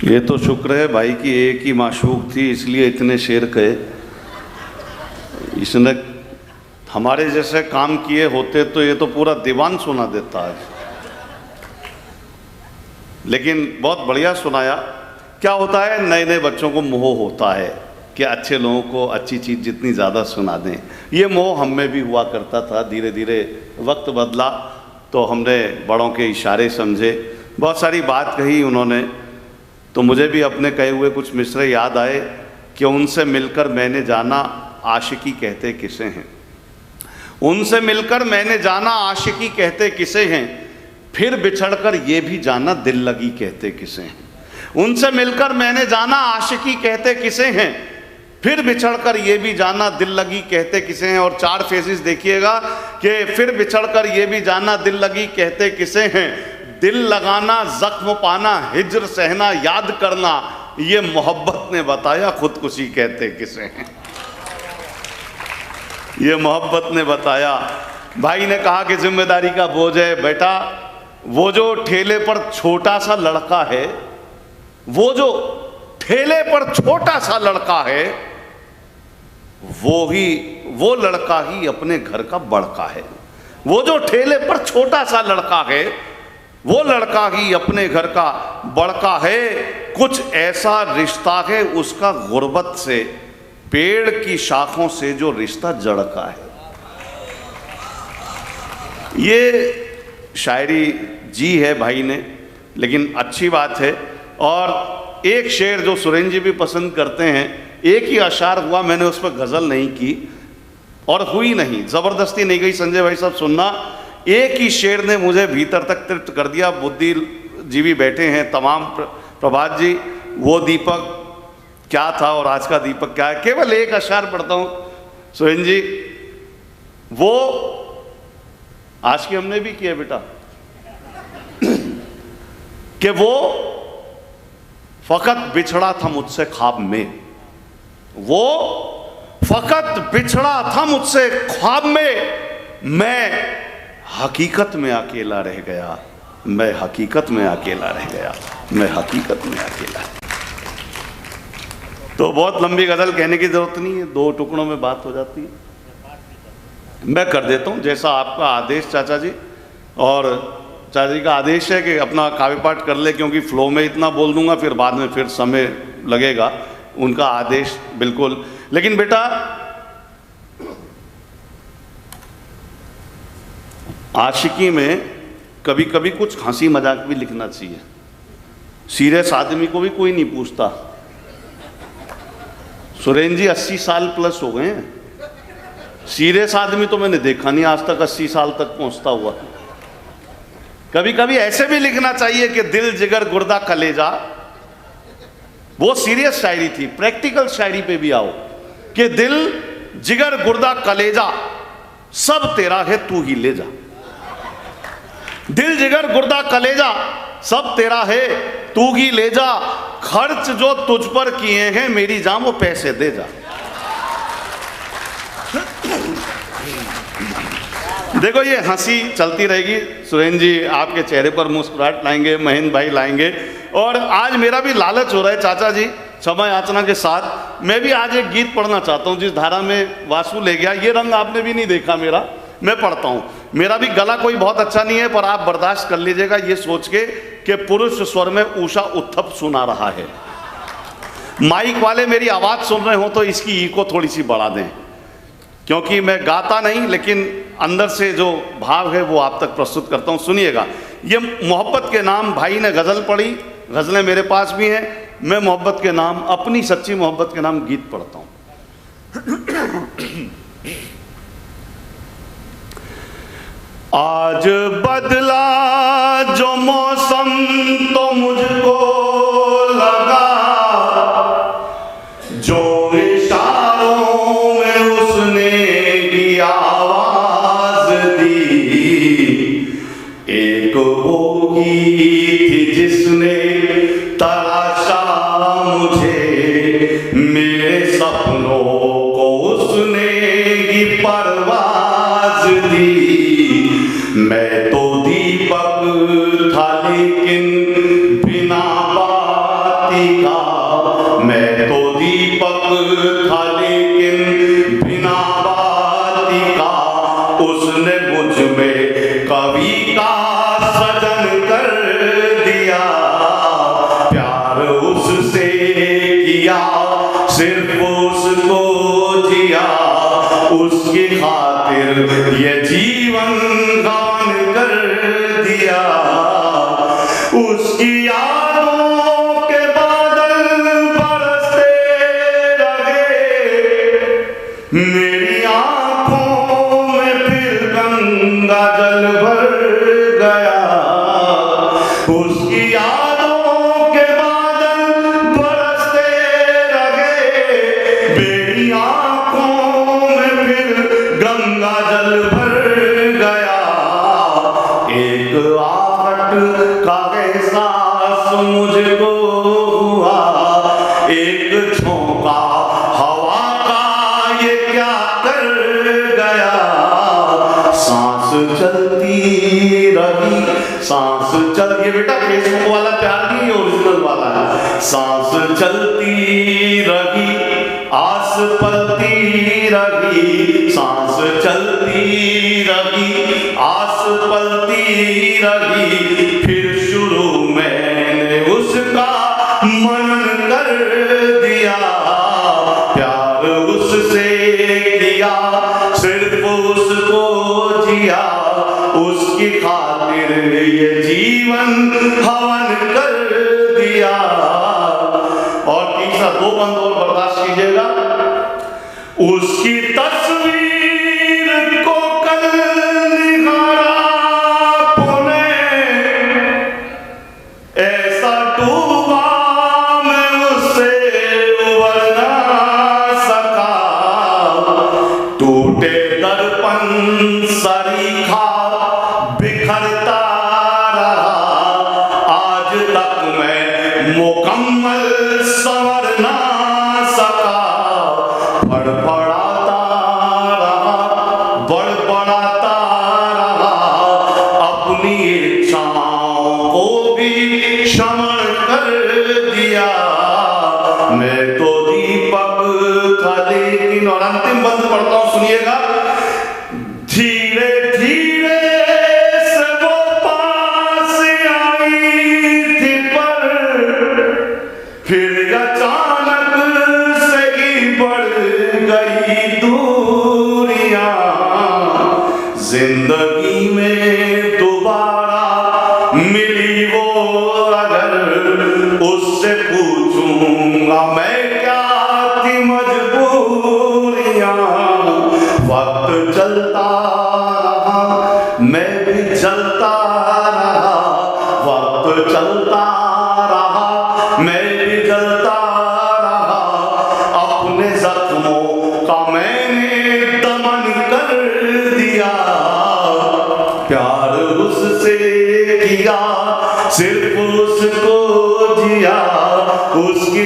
ये तो शुक्र है भाई कि एक ही माशूक थी, इसलिए इतने शेर कहे। इसने हमारे जैसे काम किए होते तो ये तो पूरा दीवान सुना देता है, लेकिन बहुत बढ़िया सुनाया। क्या होता है, नए नए बच्चों को मोह होता है कि अच्छे लोगों को अच्छी चीज़ जितनी ज़्यादा सुना दें। ये मोह हम में भी हुआ करता था। धीरे धीरे वक्त बदला तो हमने बड़ों के इशारे समझे, बहुत सारी बात कही उन्होंने, तो मुझे भी अपने कहे हुए कुछ मिसरे याद आए कि उनसे मिलकर मैंने जाना आशिकी कहते किसे हैं। उनसे मिलकर मैंने जाना आशिकी कहते किसे हैं, फिर बिछड़कर ये भी जाना दिल लगी कहते किसे हैं। उनसे मिलकर मैंने जाना आशिकी कहते किसे हैं, फिर बिछड़कर ये भी जाना दिल लगी कहते किसे हैं। और 4 फेजेस देखिएगा कि फिर बिछड़कर ये भी जाना दिल लगी कहते किसे हैं। दिल लगाना, जख्म पाना, हिज्र सहना, याद करना, ये मोहब्बत ने बताया खुदकुशी कहते किसे हैं। ये मोहब्बत ने बताया। भाई ने कहा कि जिम्मेदारी का बोझ है। बेटा, वो जो ठेले पर छोटा सा लड़का है, वो जो ठेले पर छोटा सा लड़का है, वो लड़का ही अपने घर का बड़का है। वो जो ठेले पर छोटा सा लड़का है, वो लड़का ही अपने घर का बड़का है। कुछ ऐसा रिश्ता है उसका गुर्बत से, पेड़ की शाखों से जो रिश्ता जड़का है। ये शायरी जी है भाई ने, लेकिन अच्छी बात है। और एक शेर जो सुरेंद्र जी भी पसंद करते हैं, एक ही अशार हुआ, मैंने उस पर गज़ल नहीं की और हुई नहीं, ज़बरदस्ती नहीं गई। संजय भाई साहब सुनना, एक ही शेर ने मुझे भीतर तक तृप्त कर दिया। बुद्धिजीवी बैठे हैं तमाम, प्रभात जी, वो दीपक क्या था और आज का दीपक क्या है। केवल एक अशार पढ़ता हूँ सुरेंद्र जी, वो आज की हमने भी किया बेटा, कि वो फकत बिछड़ा था मुझसे ख्वाब में, वो फकत बिछड़ा था मुझसे ख्वाब में, मैं हकीकत में अकेला रह गया, मैं हकीकत में अकेला रह गया, मैं हकीकत में अकेला। तो बहुत लंबी गज़ल कहने की ज़रूरत नहीं है, 2 टुकड़ों में बात हो जाती है। मैं कर देता हूँ जैसा आपका आदेश चाचा जी, और चाचा जी का आदेश है कि अपना काव्य पाठ कर ले, क्योंकि फ्लो में इतना बोल दूंगा फिर बाद में फिर समय लगेगा। उनका आदेश बिल्कुल। लेकिन बेटा, आशिकी में कभी कभी कुछ हंसी मजाक भी लिखना चाहिए। सीरियस आदमी को भी कोई नहीं पूछता। सुरेंद्र जी 80 साल प्लस हो गए हैं, सीरियस आदमी तो मैंने देखा नहीं आज तक 80 साल तक पहुंचता हुआ। कभी कभी ऐसे भी लिखना चाहिए कि दिल जिगर गुर्दा कलेजा, वो सीरियस शायरी थी। प्रैक्टिकल शायरी पे भी आओ कि दिल जिगर गुर्दा कलेजा सब तेरा है तू ही ले जा। दिल जिगर गुर्दा कलेजा सब तेरा है तू ही ले जा, खर्च जो तुझ पर किए हैं मेरी जान वो पैसे दे जा। देखो ये हंसी चलती रहेगी। सुरेंद्र जी आपके चेहरे पर मुस्कुराहट लाएंगे, महेंद्र भाई लाएंगे। और आज मेरा भी लालच हो रहा है चाचा जी, क्षमा याचना के साथ, मैं भी आज एक गीत पढ़ना चाहता हूँ जिस धारा में वासु ले गया। ये रंग आपने भी नहीं देखा मेरा, मैं पढ़ता हूँ। मेरा भी गला कोई बहुत अच्छा नहीं है, पर आप बर्दाश्त कर लीजिएगा ये सोच के कि पुरुष स्वर में उषा उत्थप सुना रहा है। माइक वाले मेरी आवाज़ सुन रहे हो तो इसकी ई को थोड़ी सी बढ़ा दें, क्योंकि मैं गाता नहीं लेकिन अंदर से जो भाव है वो आप तक प्रस्तुत करता हूँ। सुनिएगा। ये मोहब्बत के नाम भाई ने गज़ल पढ़ी, गज़लें मेरे पास भी हैं। मैं मोहब्बत के नाम, अपनी सच्ची मोहब्बत के नाम गीत पढ़ता हूँ। आज बदला जो मौसम तो मुझको लगा, जो इशारों में उसने की आवाज दी, एक वो ही थी जिसने तराशा मुझे, मेरे सपनों को उसने की परवाज दी। मैं तो दीपक था लेकिन बिना बाती था लेकिन बिना बाती का उसने मुझ में कवि का सजन कर दिया। प्यार उससे किया सिर्फ उसको जिया, उसकी खातिर ये जीवन गान कर दिया। उसकी यादों के बादल बरसते रहे, मेरी आंखों में फिर गंगा जल भर गया। उसकी यादों के बादल बरसते रहे, मेरी आंखों में फिर गंगा जल भर गया। एक आहट का एहसास मुझको हुआ, एक झोंका हवा का ये क्या कर गया। सांस चलती रही, सांस चल, ये बेटा फेसबुक वाला प्यार नहीं, ओरिजिनल वाला है। सांस चलती रही, आस पलती रही, सांस चलती रही, आस पलती रही। फिर शुरू मैंने उसका मनन कर दिया। प्यार उससे किया सिर्फ उसको जिया, उसकी खातिर ये जीवन हवन कर दिया। और तीसरा दो बंद और बर्दाश्त कीजिएगा। उसकी तस्वीर को कल निहारा पुणे, ऐसा डूबा मैं उससे उबर ना सका। टूटे दर्पण सरीखा बिखरता रहा, आज तक मैं मुकम्मल संवर ना सका। बड़बड़ाता रहा, बड़बड़ाता रहा, अपनी इच्छाओं को भी शमन कर दिया। मैं तो दीपक था लेकिन, और अंतिम बंद पढ़ता हूं सुनिएगा। धीरे धीरे से वो पास आई थी, पर फिर अचानक से ही बढ़ गई दूरियां। जिंदगी में दोबारा मिली वो अगर, उससे पूछूंगा मैं क्या थी मजबूरियां। वक्त चलता रहा, मैं भी चलता रहा, वक्त चलता रहा, मैं भी चलता रहा। अपने जख्मों का मैंने दमन कर दिया। प्यार उससे किया सिर्फ उसको जिया, उसकी